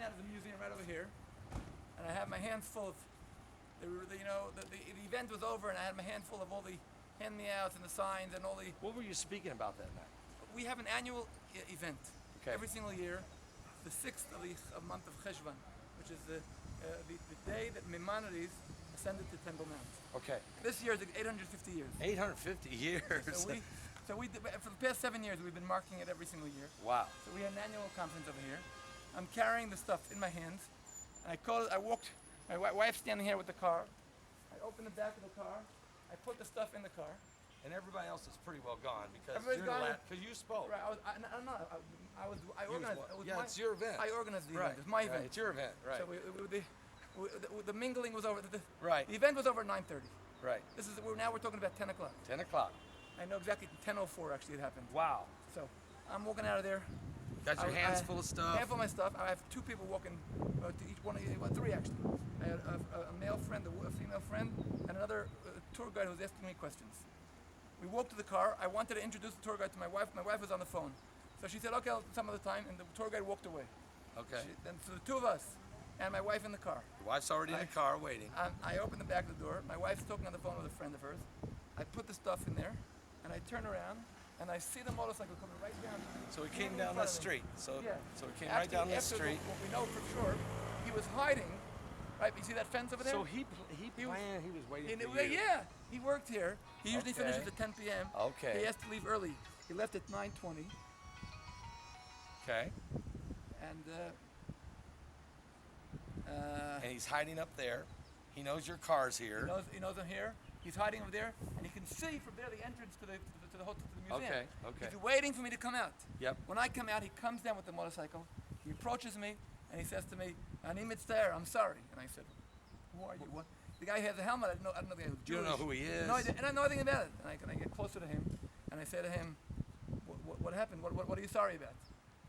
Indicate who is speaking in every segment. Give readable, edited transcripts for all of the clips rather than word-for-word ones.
Speaker 1: going out of the museum right over here, and I have my hands full of, the event was over, and I had my hand full of all the hand-me-outs and the signs and all the.
Speaker 2: What were you speaking about that night?
Speaker 1: We have an annual event every single year, the 6th of the month of Cheshvan, which is the day that Maimonides ascended to Temple Mount. Okay. This year is 850 years. 850 years. So we for the past 7 years we've been marking it every single year. Wow. So we had an annual conference over here. I'm carrying the stuff in my hands, and I walked. My wife's standing here with the car. I open the back of the car. I put the stuff in the car.
Speaker 2: And everybody else is pretty well gone because you spoke.
Speaker 1: Right. I organized.
Speaker 2: It's your event.
Speaker 1: I organized the event. It's my event.
Speaker 2: It's your event. Right.
Speaker 1: So the mingling was over. The event was over at 9:30.
Speaker 2: Right.
Speaker 1: Now we're talking about 10 o'clock.
Speaker 2: 10 o'clock.
Speaker 1: I know exactly 10:04 actually it happened.
Speaker 2: Wow.
Speaker 1: So I'm walking out of there.
Speaker 2: Got your hands full of stuff.
Speaker 1: Half of my stuff. I have 2 people walking to each one. 3 actually. I had a male friend, a female friend, and another tour guide who was asking me questions. We walked to the car. I wanted to introduce the tour guide to my wife. My wife was on the phone. So she said, okay, I'll some other time, and the tour guide walked away. Okay. So the 2 of us, and my wife in the car.
Speaker 2: Your wife's already in the car waiting.
Speaker 1: I opened the back of the door. My wife's talking on the phone with a friend of hers. I put the stuff in there, and I turn around, and I see the motorcycle coming right down.
Speaker 2: So he came down the street. So he came
Speaker 1: Actually,
Speaker 2: right down the street.
Speaker 1: What we know for sure, he was hiding. Right, you see that fence over there?
Speaker 2: So he planned, he was waiting for you.
Speaker 1: Yeah, he worked here. He usually finishes at 10 p.m. Okay. He has to leave early. He left at 9:20.
Speaker 2: Okay.
Speaker 1: And
Speaker 2: he's hiding up there. He knows your car's here.
Speaker 1: He knows I'm here. He's hiding over there, and he can see from there the entrance to the museum. Okay. He's waiting for me to come out. Yep. When I come out, he comes down with the motorcycle. He approaches me, and he says to me, "Ani mitztaer, I'm sorry." And I said, "Who are you? What?" The guy has a helmet. I don't know the guy who's Jewish.
Speaker 2: You don't know who he is.
Speaker 1: No, and I know nothing about it. And I get closer to him, and I say to him, "What happened? What are you sorry about?"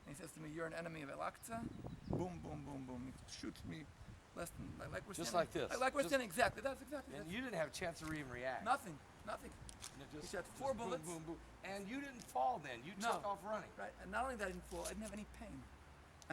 Speaker 1: And he says to me, "You're an enemy of Al-Aqsa." Boom, boom, boom, boom. He shoots me. Less than like we're
Speaker 2: just like this.
Speaker 1: Like we're standing exactly. That's exactly.
Speaker 2: And you didn't have a chance to even react.
Speaker 1: Nothing. He shot 4 bullets.
Speaker 2: Boom, boom, boom. And you didn't fall then. You took off running.
Speaker 1: Right. And not only that, I didn't fall. I didn't have any pain.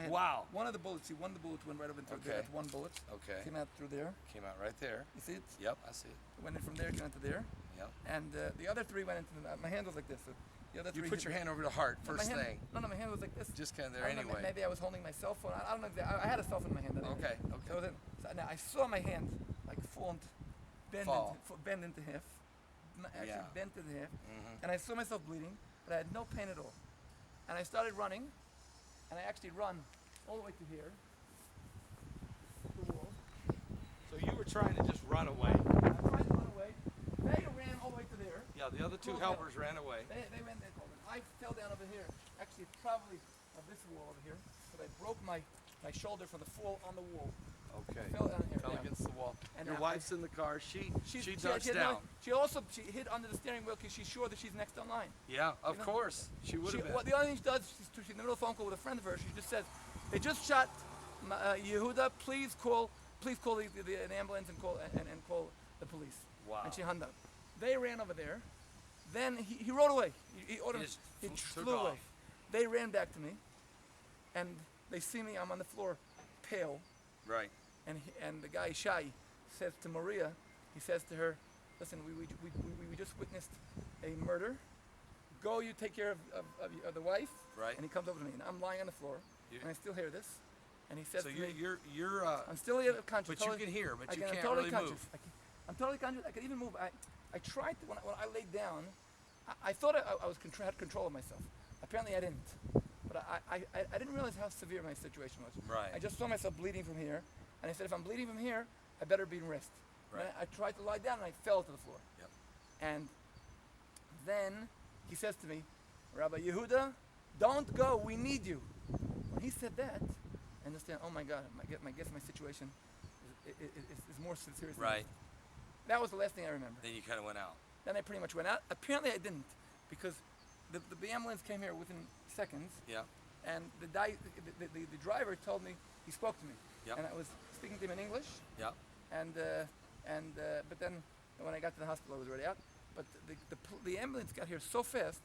Speaker 2: Wow.
Speaker 1: One of the bullets. One of the bullets went right over through there. That's 1 bullet. Okay. Came out through there.
Speaker 2: Came out right there.
Speaker 1: You see it?
Speaker 2: Yep, I see it.
Speaker 1: Went in from there. Came out to there. Yep. And the other 3 went into my hand was like this. So the other 3.
Speaker 2: You put your hand over the heart first thing.
Speaker 1: No, my hand was like this.
Speaker 2: Just kind of there anyway.
Speaker 1: Maybe I was holding my cell phone. I don't know. I had a cell phone in my hand.
Speaker 2: Okay.
Speaker 1: So now I saw my hand like bend into half. Actually bent in half. And I saw myself bleeding, but I had no pain at all. And I started running, and I actually run all the way to here. The wall.
Speaker 2: So you were trying to just run away.
Speaker 1: I tried to run away. They ran all the way to there.
Speaker 2: Yeah, the other 2 helpers ran away.
Speaker 1: They ran there. I fell down over here. Actually, probably of this wall over here. But I broke my shoulder from the fall on the wall. Okay. I fell down here.
Speaker 2: Fell against the wall. And your wife's in the car. She ducks down.
Speaker 1: She hid under the steering wheel because she's sure that she's next in line.
Speaker 2: Yeah, of course. She would have been.
Speaker 1: Well, the only thing she does, she's in the middle of a phone call with a friend of hers. She just says, "They just shot Yehudah. Please call an ambulance and call the police." Wow. And she hung up. They ran over there. Then he rode away. He flew away. They ran back to me, and they see me. I'm on the floor, pale. Right. And the guy Shai says to Maria, he says to her, "Listen, we just witnessed a murder. Go, you take care of the wife." Right. And he comes over to me, and I'm lying on the floor, and I still hear this. And he says to me,
Speaker 2: you're
Speaker 1: I'm still conscious.
Speaker 2: But you can hear, but you can't
Speaker 1: totally
Speaker 2: really
Speaker 1: conscious.
Speaker 2: move.
Speaker 1: I'm totally conscious. I can even move. I tried to, when I laid down. I thought I had control of myself. Apparently, I didn't. But I didn't realize how severe my situation was. Right. I just saw myself bleeding from here, and I said, if I'm bleeding from here, I better be in rest. Right. I tried to lie down, and I fell to the floor. Yep. And then he says to me, "Rabbi Yehudah, don't go. We need you." When he said that, I understand. Oh my God! I guess my situation is more serious. Right. That was the last thing I remember.
Speaker 2: Then you kind of went out.
Speaker 1: Then I pretty much went out. Apparently, I didn't, because the ambulance came here within seconds. Yeah. And the driver told me, he spoke to me. Yep. And I was speaking to him in English. Yeah. But then when I got to the hospital, I was already out. But the ambulance got here so fast,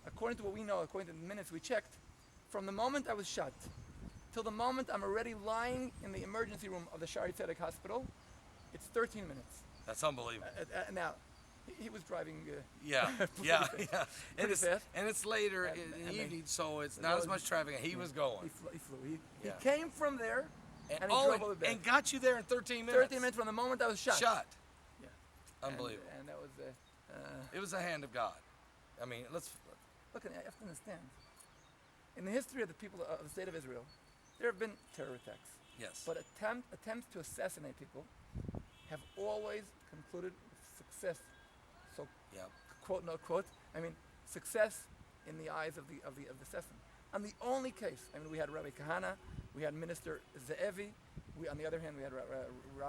Speaker 1: according to what we know, according to the minutes we checked, from the moment I was shot till the moment I'm already lying in the emergency room of the Shari Tzedek Hospital, it's 13 minutes.
Speaker 2: That's unbelievable.
Speaker 1: Now, he was driving.
Speaker 2: Yeah.
Speaker 1: Pretty fast.
Speaker 2: And it's later in the evening, so it's not as much traffic. He was going.
Speaker 1: He flew. He came from there, and he drove over back.
Speaker 2: And got you there in 13 minutes.
Speaker 1: 13 minutes from the moment I was shot. Yeah.
Speaker 2: Unbelievable.
Speaker 1: And that was.
Speaker 2: It was the hand of God. I mean, let's.
Speaker 1: Look, you have to understand. In the history of the people of the state of Israel, there have been terror attacks.
Speaker 2: Yes.
Speaker 1: But attempts to assassinate people have always concluded with success. So, quote no quote. I mean, success in the eyes of the assassin. On the only case, I mean, we had Rabbi Kahana, we had Minister Ze'evi. On the other hand, we had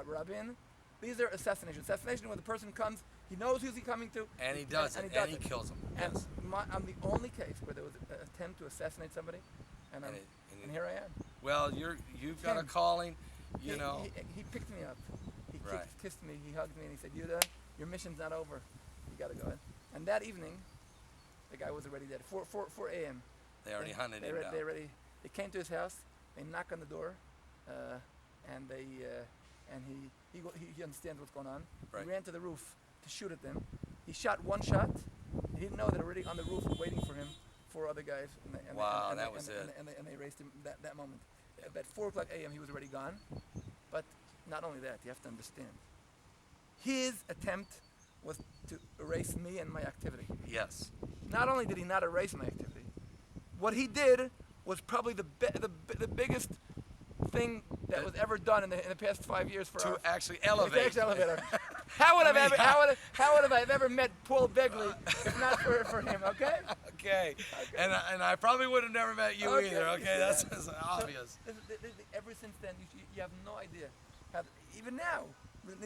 Speaker 1: Rabin. These are assassinations. Assassination when the person comes, he knows who's he coming to.
Speaker 2: And he does it. And he kills him.
Speaker 1: And
Speaker 2: yes.
Speaker 1: I'm the only case where there was an attempt to assassinate somebody, and here I am.
Speaker 2: Well, you've got a calling, you know.
Speaker 1: He picked me up. He
Speaker 2: Right.
Speaker 1: kissed me, he hugged me, and he said, Yehudah, your mission's not over. You got to go in. And that evening, the guy was already dead. 4 a.m.
Speaker 2: They already hunted him down.
Speaker 1: They came to his house, they knocked on the door, and he understands what's going on.
Speaker 2: Right.
Speaker 1: He ran to the roof to shoot at them. He shot one shot. He didn't know that already on the roof waiting for him, 4 other guys. And they erased him that moment. At 4 o'clock a.m. he was already gone. But not only that, you have to understand. His attempt was to erase me and my activity.
Speaker 2: Yes.
Speaker 1: Not only did he not erase my activity, what he did was probably the biggest thing that was ever done in the past 5 years for
Speaker 2: to actually elevate.
Speaker 1: How would I have ever met Paul Begley if not for him? Okay.
Speaker 2: And I probably would have never met you either. Okay, that's obvious.
Speaker 1: Ever since then, you have no idea. Even now,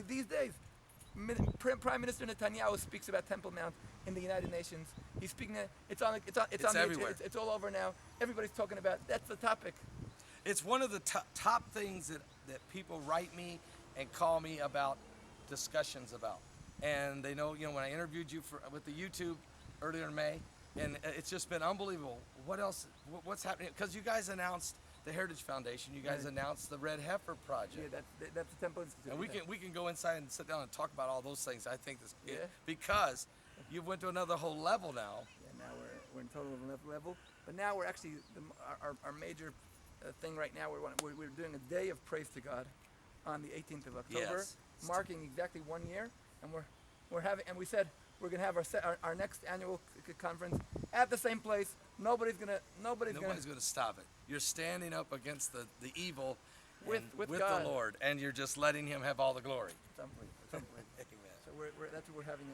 Speaker 1: these days, Prime Minister Netanyahu speaks about Temple Mount in the United Nations. He's speaking. It's
Speaker 2: everywhere.
Speaker 1: It's all over now. Everybody's talking about. That's the topic.
Speaker 2: It's one of the top things that people write me and call me about discussions about. And they know, when I interviewed you with the YouTube earlier in May, and it's just been unbelievable. What else? What's happening? Because you guys announced the Heritage Foundation. You guys announced the Red Heifer Project.
Speaker 1: Yeah, that's the Temple Institute.
Speaker 2: And we can go inside and sit down and talk about all those things. I think because you went to another whole level now.
Speaker 1: Yeah, now we're in total level. But now we're actually our major thing right now. We're doing a day of praise to God on the 18th of October, marking exactly 1 year, and we're having, and we said we're gonna have our next annual conference at the same place. Nobody's gonna
Speaker 2: stop it. You're standing up against the evil
Speaker 1: with
Speaker 2: the Lord, and you're just letting Him have all the glory.
Speaker 1: It's unbelievable. Amen. So that's what we're having.